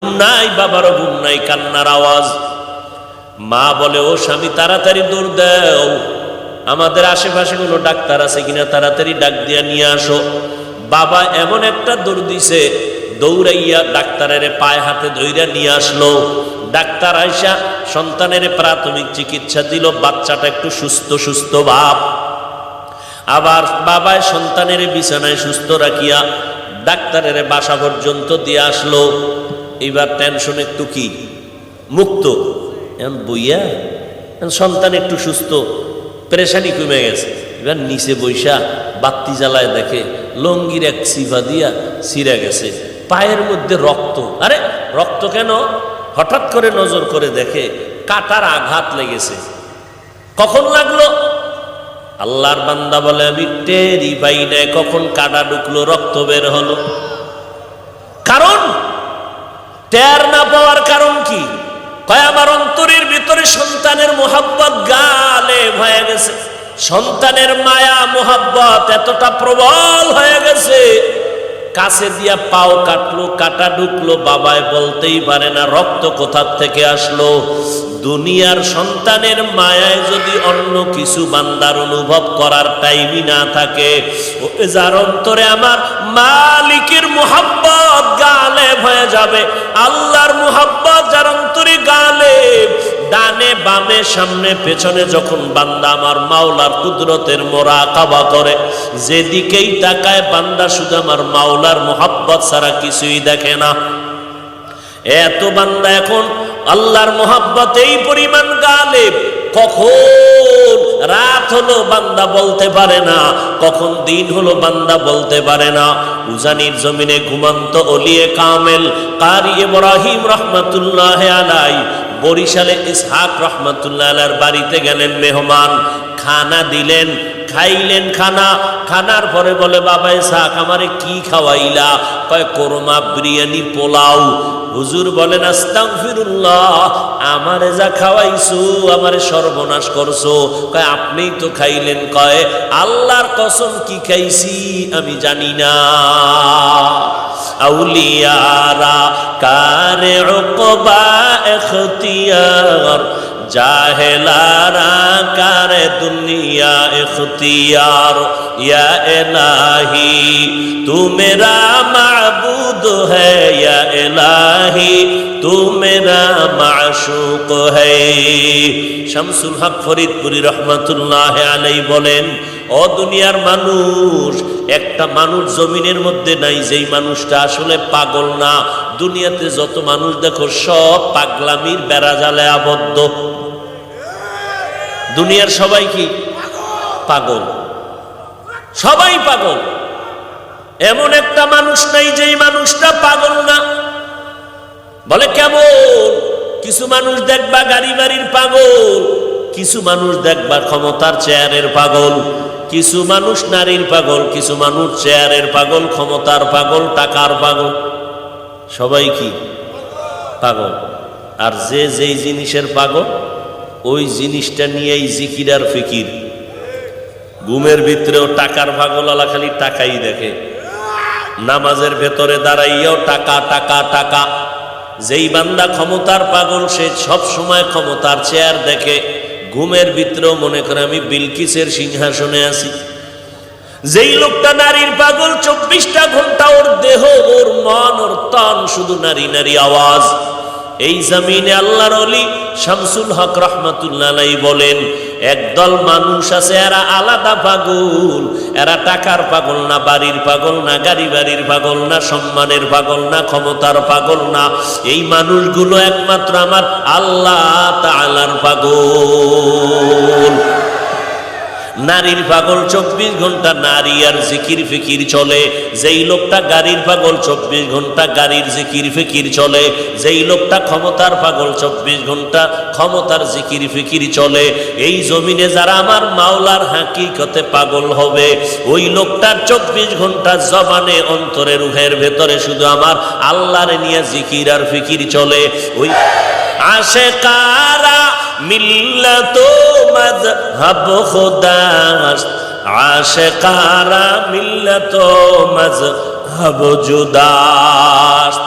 নাই, বাবারও ঘুম নাই, কান্নার আওয়াজ। মা বলে, ও স্বামী তাড়াতাড়ি দৌড় দাও, আমাদের আশেপাশে কোনো ডাক্তার আছে কিনা তাড়াতাড়ি ডাক দিয়া নিয়ে আসো। বাবা এমন একটা দৌড় দিছে, দৌড়াইয়া ডাক্তারের পায়ে হাতে ধইরা নিয়ে আসলো। ডাক্তার আইসা সন্তানের প্রাথমিক চিকিৎসা দিল, বাচ্চাটা একটু সুস্থ সুস্থ ভাব। আবার বাবায় সন্তানের বিছানায় সুস্থ রাখিয়া ডাক্তারের বাসা পর্যন্ত দিয়ে আসলো। এবার টেনশন একটু কি মুক্ত, এখন বইয়া সন্তান একটু সুস্থ, পেরেশানি কমে গেছে। এবার নিচে বৈশা বাতি জ্বালায় দেখে লঙ্গির এক সিফা দিয়া ছিঁড়ে গেছে, পায়ের মধ্যে রক্ত। আরে রক্ত কেন? হঠাৎ করে নজর করে দেখে কাটার আঘাত লেগেছে। কখন লাগলো? আল্লাহর বান্দা বলে, আমি টেরই পাই নাই কখন কাটা ঢুকলো, রক্ত বের হলো। কারণ টের না পাওয়ার কারণ কি? কয় আমার অন্তরের ভিতরে সন্তানের মোহাব্বত গালেব হয়ে গেছে, সন্তানের মায়া মোহাব্বত এতটা প্রবল হয়ে গেছে, কাছে দিয়া পাও কাটলো, কাটা ঢুকলো, বাবায় বলতেই পারে না রক্ত কোথা থেকে আসলো। দুনিয়ার সন্তানের মায়ায় যদি অন্য কিছু বান্দার অনুভব করার টাইমই না থাকে, যার অন্তরে আমার মালিকের মুহাব্বত গালেব হয়ে যাবে। আল্লাহর মুহাব্বত যার অন্তরে গালেব, ডানে বামে সামনে পেছনে যখন বান্দা আমার মাওলার কুদরতের মুরাকাবা করে, যেদিকেই তাকায় বান্দা শুধু আমার মাওলার মুহাব্বত ছাড়া কিছুই দেখে না। এত বান্দা এখন আল্লাহর মুহাব্বত এই পরিমাণ গালেব, কখন রাত হলো বান্দা বলতে পারে না, কখন দিন হলো বান্দা বলতে পারে না। উজানির জমিনে ঘুমন্ত ওলিয়ে কামেল কারি ইব্রাহিম রহমাতুল্লাহ আলাই বরিশালে ইসহাক রহমাতুল্লাহ আলাইহির বাড়িতে গেলেন মেহমান, খানা দিলেন, খাইলেন। খানার পরে বলে, বাবা ইসহাক আমারে কি খাওয়াইলা? কয় কোরমা, বিরিয়ানি, পোলাও। হুজুর বলেন, আস্তাগফিরুল্লাহ, আমারে যা খাওয়াইছো আমারে সর্বনাশ করছো। কয় আপনিই তো খাইলেন। কয় আল্লাহর কসম কি খাইছি আমি জানি না। আউলিয়ারা কারে উকবা ইখতিয়ার, জাহেলারা কারে দুনিয়া ইখতিয়ার। ইয়া ইলাহি তু মেরা মাবুদ হ্যায়, ইয়া ইলাহি তু মেরা মাশুক হ্যায়। শামসুল হক ফরিদপুরি রহমাতুল্লাহ আলাইহি বলেন, ও দুনিয়ার মানুষ, একটা মানুষ জমিনের মধ্যে নাই যেই মানুষটা আসলে পাগল না। দুনিয়াতে যত মানুষ দেখো সব পাগলামির বেড়াজালে আবদ্ধ। দুনিয়ার সবাই কি পাগল? সবাই পাগল। এমন একটা মানুষ নাই যেই মানুষটা পাগল না। বলে কেমন? কিছু মানুষ দেখবা গাড়ি বাড়ির পাগল, কিছু মানুষ দেখবা ক্ষমতার চেয়ারের পাগল, কিছু মানুষ নারীর পাগল, কিছু মানুষ চেয়ারের পাগল, ক্ষমতার পাগল, টাকার পাগল। সবাই কি পাগল। আর যে যেই জিনিসের পাগল, ওই জিনিসটা নিয়েই জিকির আর ফিকির। ঘুমের ভিতরেও টাকার পাগল আলা খালি টাকাই দেখে, নামাজের ভেতরে দাঁড়াইয়াও টাকা টাকা টাকা। যেই বান্দা ক্ষমতার পাগল, সে সব সময় ক্ষমতার চেয়ার দেখে। ঘুমের ভিতরেও মনে করে আমি বিলকিসের সিংহাসনে আছি। যেই লোকটা নারীর পাগল, 24টা ঘন্টা ওর দেহ, ওর মন, ওর তন শুধু নারী নারী আওয়াজ। এই জমিনে আল্লাহর ওলি শামসুল হক রহমাতুল্লাহ আলাইহি বলেন, একদল মানুষ আছে এরা আলাদা পাগল। এরা টাকার পাগল না, বাড়ির পাগল না, গাড়ি বাড়ির পাগল না, সম্মানের পাগল না, ক্ষমতার পাগল না। এই মানুষগুলো একমাত্র আমার আল্লাহ তাআলার পাগল। নারীর পাগল 24 ঘন্টা নারী আর জিকির ফিকির চলে। যেই লোকটা গাড়ির পাগল 24 ঘন্টা গাড়ির জিকির ফিকির চলে। যেই লোকটা ক্ষমতার পাগল 24 ঘন্টা ক্ষমতার জিকির ফিকির চলে। এই জমিনে যারা আমার মাওলার হাকিকতে পাগল হবে, ওই লোকটার 24 ঘন্টা জবানে, অন্তরে, রুহের ভেতরে শুধু আমার আল্লাহরে নিয়ে জিকির আর ফিকির চলে। ওই আশেকারা মিল্লাতো মযহব খুদাস্ত, আশেকারা মিল্লাতো মযহব জুদাস্ত।